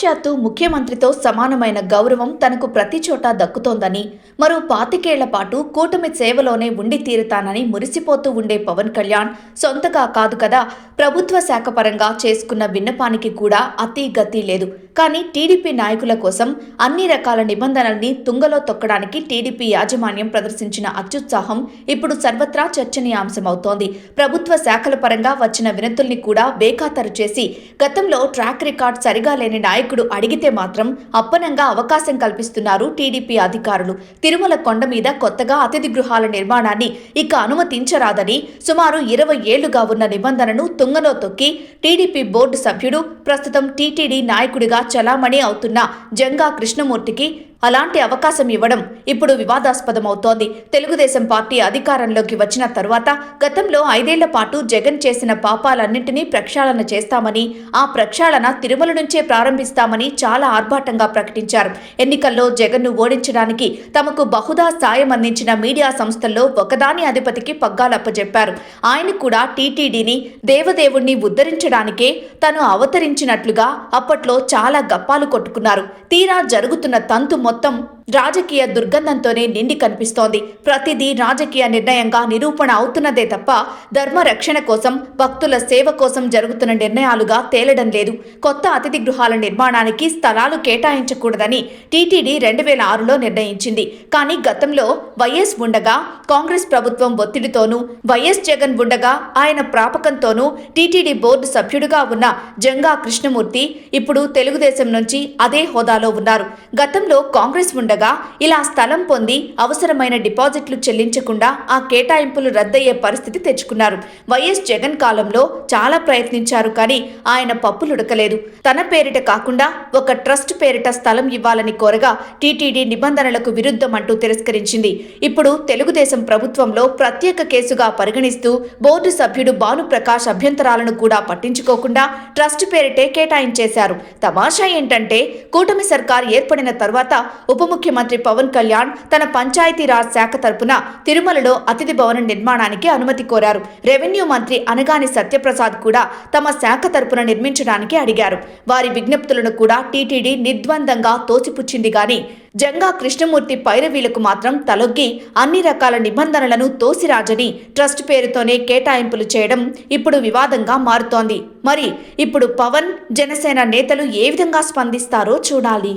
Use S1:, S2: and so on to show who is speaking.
S1: సాక్షాత్తు ముఖ్యమంత్రితో సమానమైన గౌరవం తనకు ప్రతి చోట దక్కుతోందని, మరో 25 ఏళ్ల పాటు కూటమి సేవలోనే ఉండి తీరుతానని మురిసిపోతూ ఉండే పవన్ కళ్యాణ్ సొంతగా కాదు కదా, ప్రభుత్వ శాఖ పరంగా చేసుకున్న విన్నపానికి కూడా అతి గతి లేదు. కానీ టీడీపీ నాయకుల కోసం అన్ని రకాల నిబంధనల్ని తుంగలో తొక్కడానికి టీడీపీ యాజమాన్యం ప్రదర్శించిన అత్యుత్సాహం ఇప్పుడు సర్వత్రా చర్చనీయాంశమవుతోంది. ప్రభుత్వ శాఖల పరంగా వచ్చిన వినతుల్ని కూడా బేఖాతరు చేసి గతంలో ట్రాక్ రికార్డ్ సరిగా లేని నాయకుడు అడిగితే మాత్రం అప్పనంగా అవకాశం కల్పిస్తున్నారు టీడీపీ అధికారులు. తిరుమల కొండ మీద కొత్తగా అతిథి గృహాల నిర్మాణాన్ని ఇక అనుమతించరాదని సుమారు 20 ఏళ్లుగా ఉన్న నిబంధనను తుంగలో తొక్కి టీడీపీ బోర్డు సభ్యుడు, ప్రస్తుతం టీటీడీ నాయకుడిగా చలామణి అవుతున్న జంగా కృష్ణమూర్తికి అలాంటి అవకాశం ఇవ్వడం ఇప్పుడు వివాదాస్పదమవుతోంది. తెలుగుదేశం పార్టీ అధికారంలోకి వచ్చిన తరువాత గతంలో 5 ఏళ్ల పాటు జగన్ చేసిన పాపాలన్నింటినీ ప్రక్షాళన చేస్తామని, ఆ ప్రక్షాళన తిరుమల నుంచే ప్రారంభిస్తామని చాలా ఆర్భాటంగా ప్రకటించారు. ఎన్నికల్లో జగన్ను ఓడించడానికి తమకు బహుదా సాయం అందించిన మీడియా సంస్థల్లో ఒకదాని అధిపతికి పగ్గాలప్పజెప్పారు. ఆయన కూడా టీటీడీని దేవదేవుణ్ణి ఉద్ధరించడానికే తను అవతరించినట్లుగా అప్పట్లో చాలా గప్పాలు కొట్టుకున్నారు. తీరా జరుగుతున్న తంతు మొత్తం రాజకీయ దుర్గంధంతోనే నిండి కనిపిస్తోంది. ప్రతిదీ రాజకీయ నిర్ణయంగా నిరూపణ అవుతున్నదే తప్ప ధర్మ రక్షణ కోసం, భక్తుల సేవ కోసం జరుగుతున్న నిర్ణయాలుగా తేలడం లేదు. కొత్త అతిథి గృహాల నిర్మాణానికి స్థలాలు కేటాయించకూడదని టీటీడీ 2006లో నిర్ణయించింది. కానీ గతంలో వైఎస్ ఉండగా, కాంగ్రెస్ ప్రభుత్వం ఒత్తిడితోనూ, వైఎస్ జగన్ ఉండగా ఆయన ప్రాపకంతోనూ టీటీడీ బోర్డు సభ్యుడిగా ఉన్న జంగా కృష్ణమూర్తి ఇప్పుడు తెలుగుదేశం నుంచి అదే హోదాలో ఉన్నారు. గతంలో కాంగ్రెస్ ఉండగా ఇలా స్థలం పొంది అవసరమైన డిపాజిట్లు చెల్లించకుండా ఆ కేటాయింపులు రద్దయ్యే పరిస్థితి తెచ్చుకున్నారు. వైఎస్ జగన్ కాలంలో చాలా ప్రయత్నించారు, కానీ ఆయన పప్పులుడకలేదు. తన పేరిట కాకుండా ఒక ట్రస్ట్ పేరిట స్థలం ఇవ్వాలని కోరగా టీటీడీ నిబంధనలకు విరుద్ధం అంటూ తిరస్కరించింది. ఇప్పుడు తెలుగుదేశం ప్రభుత్వంలో ప్రత్యేక కేసుగా పరిగణిస్తూ బోర్డు సభ్యుడు భానుప్రకాష్ అభ్యంతరాలను కూడా పట్టించుకోకుండా ట్రస్ట్ పేరిటే కేటాయించేశారు. తమాషా ఏంటంటే కూటమి సర్కార్ ఏర్పడిన తర్వాత ఉప ముఖ్యమంత్రి పవన్ కళ్యాణ్ తన పంచాయతీరాజ్ శాఖ తరపున తిరుమలలో అతిథి భవనం నిర్మాణానికి అనుమతి కోరారు. రెవెన్యూ మంత్రి అనగాని సత్యప్రసాద్ కూడా తమ శాఖ తరపున నిర్మించడానికి అడిగారు. వారి విజ్ఞప్తులను కూడా టీటీడీ నిర్ద్వందంగా తోసిపుచ్చింది. గాని జంగా కృష్ణమూర్తి పైరవీలకు మాత్రం తలొగ్గి అన్ని రకాల నిబంధనలను తోసిరాజని ట్రస్ట్ పేరుతోనే కేటాయింపులు చేయడం ఇప్పుడు వివాదంగా మారుతోంది. మరి ఇప్పుడు పవన్, జనసేన నేతలు ఏ విధంగా స్పందిస్తారో చూడాలి.